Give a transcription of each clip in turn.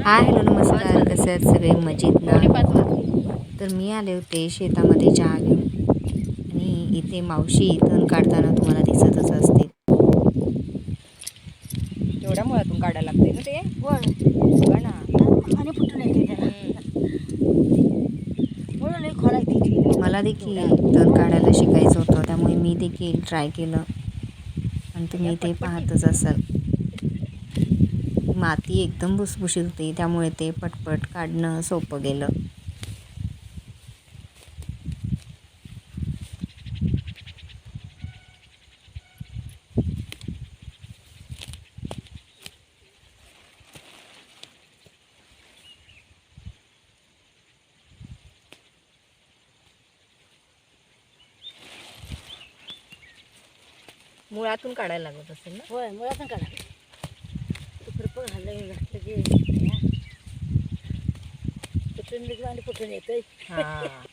Hi hello नमस्कार, कसे आहेत सगळे? मजेत ना? तर मी आले होते शेतामध्ये चहा घेऊन आणि इथे मावशी तण काढताना तुम्हाला दिसतच असतील. एवढ्या मुळातून काढायला लागते ना ते. बघा ना. आणि फुटून येते त्याला. मुळं लई खोल आहे त्याची. मला देखील तण काढायला शिकायचं होतं, त्यामुळे मी देखील ट्राय केलं आणि तुम्ही ते पाहतच असाल. माती एकदम भुसभुशीत होती, त्यामुळे ते पटपट काढणं सोपं गेलं. मुळातून काढायला लागत असेल ना. होय मुळातून काढा. खुरपं घाललं घातलं की फुटून निघलं आणि फुटून येतंय. हा.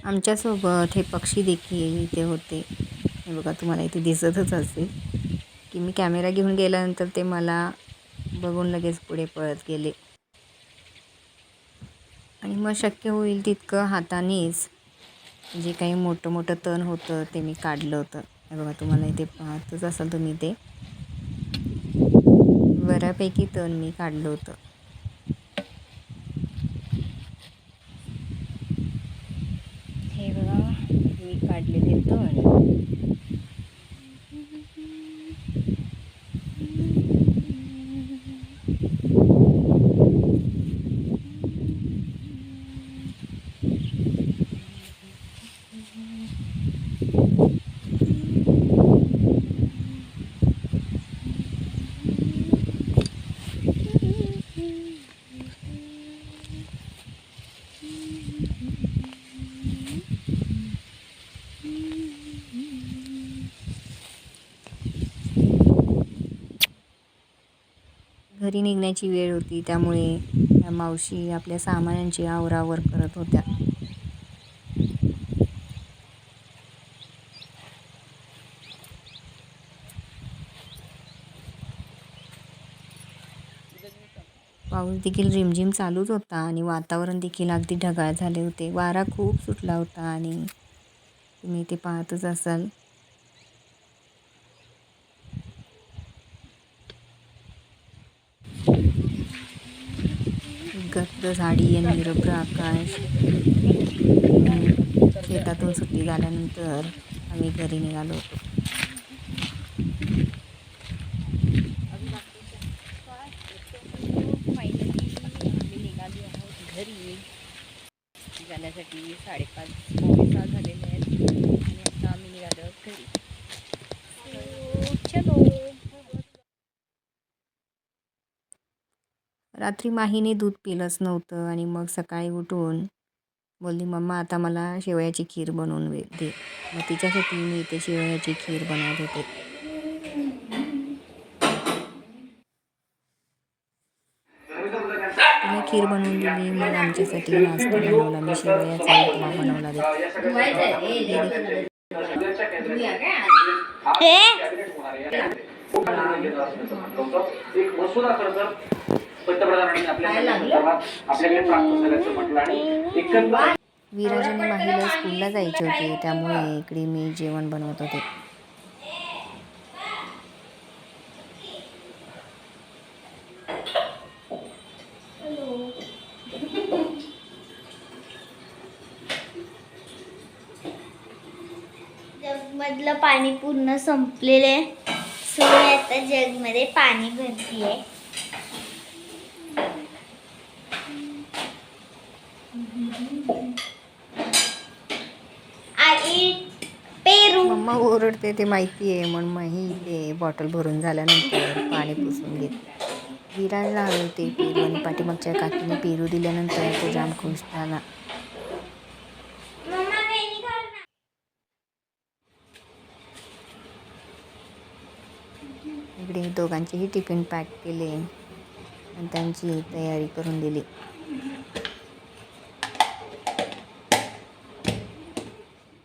आमच्यासोबत हे पक्षी देखील इथे होते. हे बघा, तुम्हाला इथे दिसतच असेल की मी कॅमेरा घेऊन गेल्यानंतर ते मला बघून लगेच पुढे पळत गेले आणि मग शक्य होईल तितकं हातानेच जे काही मोठं मोठं तण होतं ते मी काढलं होतं. हे बघा, तुम्हाला इथे पाहतच असाल तुम्ही ते बऱ्यापैकी तण मी काढलं होतं. हे बघा, मी काढलेले तण. घरी निघण्याची वेळ होती, त्यामुळे मावशी आपल्या सामानांची आवरावर करत होत्या. पाऊस देखील रिमझिम चालूच होता आणि वातावरण देखील अगदी ढगाळ झाले होते. वारा खूप सुटला होता आणि तुम्ही ते पाहतच असाल. गस्त झाडी आणि निरभ्र आकाश. शेतातून सुट्टी झाल्यानंतर आम्ही घरी निघालो होतो. आम्ही निघालो आहोत घरी जाण्यासाठी. 5:30-6 झालेले आहेत आणि आता आम्ही निघालो आहोत घरी. चलो. रात्री माहीने दूध पिलंच नव्हतं आणि मग सकाळी उठून बोलली, मम्मा आता मला शेवयाची खीर बनवून दे. मग तिच्यासाठी मी इथे शेवयाची खीर बनवत होते. तिने खीर बनवून दिली. मग आमच्यासाठी नाश्ता बनवला. मी शेवयाचा उपमा बनवला विराज आणि माहीला स्कूलला जायचे होते, त्यामुळे इकडे मी जेवण बनवत होते. जगमधलं पाणी पूर्ण संपलेले. सो आता जगमध्ये पाणी भरती आहे. पेरू. मम्मा ओरडते ते माहिती आहे, म्हणून माही ते बॉटल भरून झाल्यानंतर पाणी पुसून घेते. विराजला हवे होते पेरू आणि पाठीमागच्या काकीने पेरू दिल्यानंतर तो जाम खुश झाला. इकडे दोघांचेही टिफिन पॅक केले आणि त्यांची तयारी करून दिली.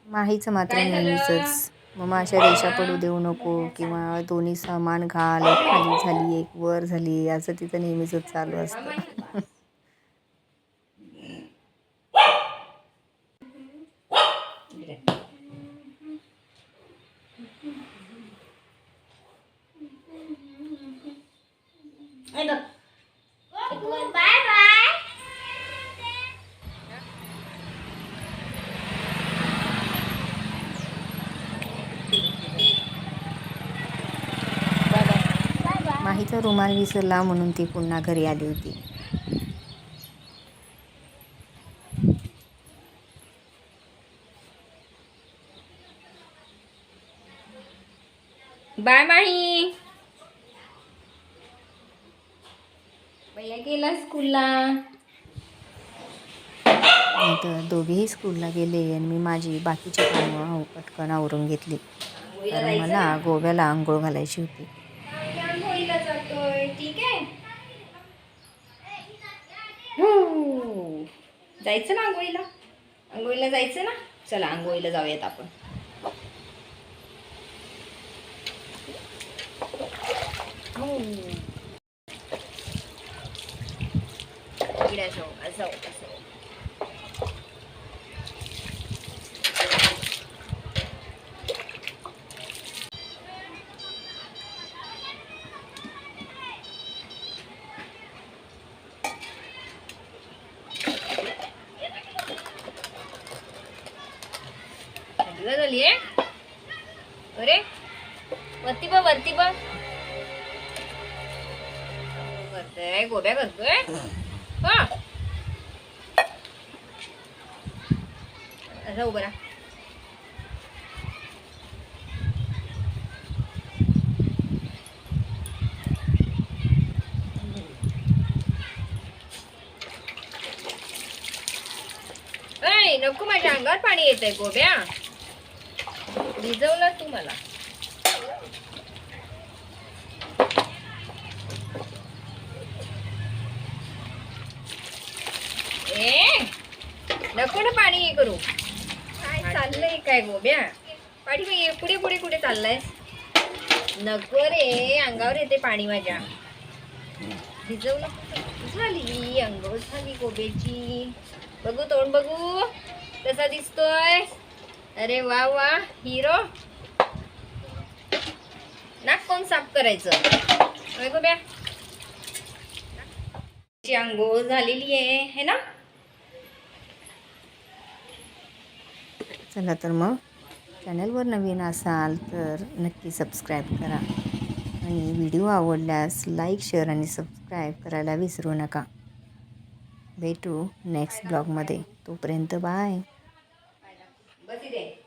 माहीचं मात्र नेहमीच मग अशा रेषा पडू देऊ नको किंवा दोन्ही समान घाल, एक खाली झाली एक वर झाली, असं तिचं नेहमीच चालू असतं. Bye bye. माहीचा रुमाल विसरला म्हणून ती पुन्हा घरी आली होती. बाय माही. भैया गेला स्कूलला. नंतर दोघेही स्कूलला गेले आणि मी माझी बाकीची कामं पटकन आवरून घेतली, कारण मला गोव्याला आंघोळ घालायची होती. आंघोळीला जातोय. ठीक आहे. हो. जायचं ना आंघोळीला. आंघोळीला जायचं ना. चला आंघोळीला जाऊयात आपण. हो. इकडे असं. थंडीला झाली आहे. अरे वरती बघ. करतोय गोब्या करतोय. हा असं उभं राहा. ऐ नको, माझ्या अंगावर पाणी येतंय गोब्या. भिजवलं तू मला. नको ना पाणी हे करू. काय चाललंय काय गोब्या? पाठी पुढे कुठे चाललाय? नको रे, अंगावर येते पाणी माझ्या. भिजवलं झाली, अंगावर झाली गोब्याची. बघू तोंड बघू कसा दिसतोय. अरे वा वा हिरो. नाक कोण साफ करायचं? गोब्या अंघोळ झालेली आहे ना. चला तर मग चॅनलवर नवीन असाल तर नक्की सबस्क्राईब करा आणि व्हिडिओ आवडल्यास लाईक, शेअर आणि सबस्क्राईब करायला विसरू नका. भेटू नेक्स्ट ब्लॉगमध्ये. तोपर्यंत बाय. बस इथे.